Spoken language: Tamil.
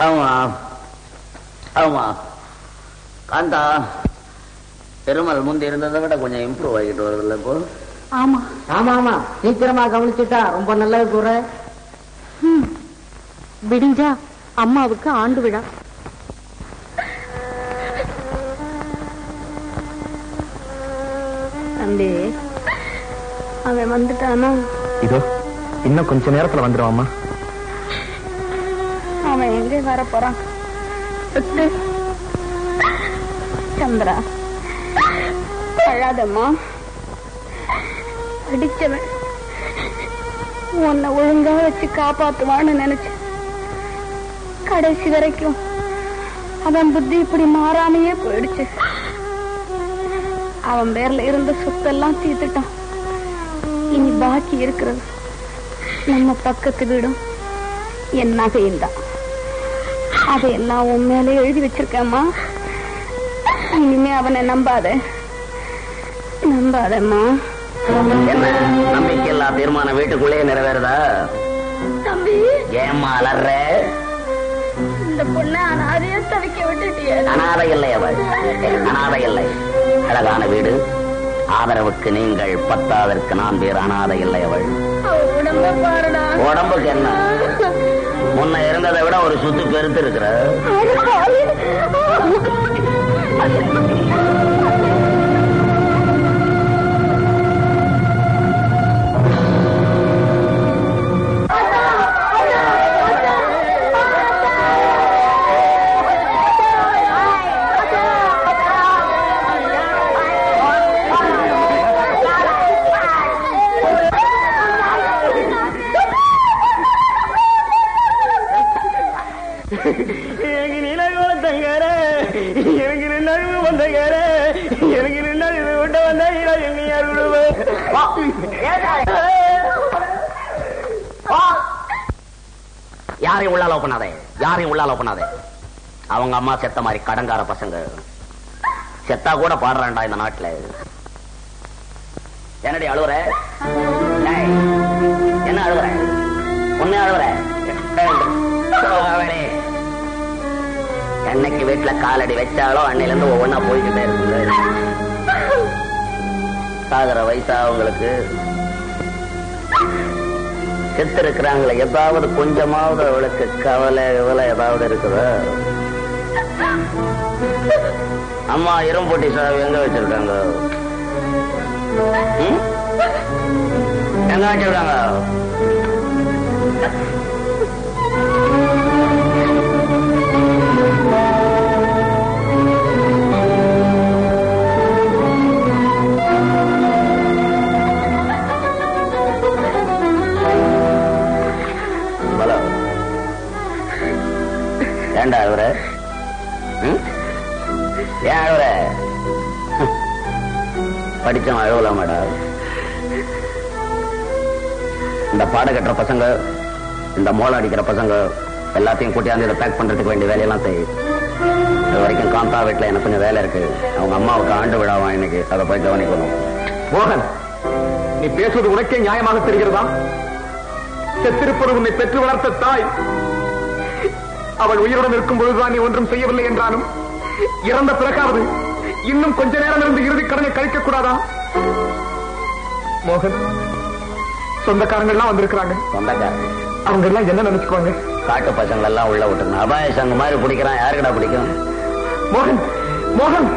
ஆமா ஆமா காந்தா, பெருமாள் முந்தி இருந்ததை விட கொஞ்சம் இம்ப்ரூவ் ஆகிட்டு வருதுல்ல இப்போ? ஆமா ஆமா ஆமா, சீக்கிரமா கவனிச்சுட்டா ரொம்ப நல்லது கூற. விடிஞ்சா அம்மாவுக்கு ஆண்டு விழா. தம்பி, அவன் வந்துட்டானா? இதோ இன்னும் கொஞ்ச நேரத்துல வந்துருவாமா. அவன் எங்க வர போறான்? சந்திரா, அழாதம்மா. அடிச்சவன் உன்னை ஒழுங்கா வச்சு காப்பாத்துவான்னு நினைச்சு கடைசி வரைக்கும் அவன் புத்தி இப்படி மாறாமையே போயிடுச்சு. அவன் பேர்ல இருந்த சொத்தெல்லாம் தீர்த்துட்டான். இனி பாக்கி இருக்கிறது நம்ம பக்கத்து வீடும் என் நகையும் தான். அதையெல்லாம் உன் மேலே எழுதி வச்சிருக்கேம்மா. இனிமே அவனை நம்பாதம்மா. என்ன நம்பிக்கை எல்லா தீர்மானம் வீட்டுக்குள்ளே நிறைவேறதா? தம்பி, ஏம்மா அலர்ற? இந்த பொண்ணை அனாதையா தவிக்க விட்டுட்டிய. அனாதை இல்லை அவள், அனாதை இல்லை. அழகான வீடு, ஆதரவுக்கு நீங்கள், பத்தாவதற்கு நான் பேர். அனாதை இல்லை அவள். உடம்ப பாருடா. உடம்புக்கு என்ன, முன்ன இருந்ததை விட ஒரு சுத்து பெருத்து இருக்கிற. யாரையும் உள்ளால பண்ணாதே, யாரையும் உள்ளால பண்ணாதே. அவங்க அம்மா செத்த மாதிரி கடங்கார பசங்க. செத்தா கூட பாடுறான்டா இந்த நாட்டுல. என்னடி அழுவுற? என்ன அழுவுற? உன்ன அழுவுற? என்னைக்கு வீட்டுல காலடி வச்சாலோ அன்னையில இருந்து ஒவ்வொன்னா போய்கிட்டே இருக்குங்க. சாகர வயசா அவங்களுக்கு. செத்து இருக்கிறாங்களே, ஏதாவது கொஞ்சமாவது அவளுக்கு கவலை ஏதாவது இருக்குதா? அம்மா இரும்பொட்டி சாவி எங்க வச்சிருக்காங்க? எங்க வச்சிருக்காங்க? ஏண்டா அழுவுற? ஏன் அழுவுற? படிச்சவன் அழுவலாமாடா? இந்த பாட கட்டுற பசங்க, இந்த மோளம் அடிக்கிற பசங்க எல்லாத்தையும் கூட்டியாந்து இதை பேக் பண்றதுக்கு வேண்டிய வேலையெல்லாம் செய்யும். இது வரைக்கும் காந்தா வீட்டுல எனக்கு கொஞ்சம் வேலை இருக்கு. அவங்க அம்மாவுக்கு ஆண்டு விழாவான் இன்னைக்கு, அதை போய் கவனிக்கணும். மோகன், நீ பேசுவது உனக்கே நியாயமாக தெரிகிறதா? செத்திருப்பது உன்னை பெற்று வளர்த்த தாய். அவள் உயிருடன் இருக்கும் பொழுதுதான் நீ ஒன்றும் செய்யவில்லை என்றாலும், இறந்த பிறகாவது இன்னும் கொஞ்ச நேரம் இருந்து இறுதி கடனை கழிக்க கூடாதா? மோகன், சொந்தக்காரங்க எல்லாம் வந்திருக்கிறாங்க. சொந்தக்காரங்க அவங்க எல்லாம் என்ன நினைச்சுக்குவாங்க? காட்டு பசங்க எல்லாம் உள்ள விட்டுருங்க. அபாய சங்க மாதிரி பிடிக்கிறான், யாருக்கடா பிடிக்கும்? மோகன், மோகன்,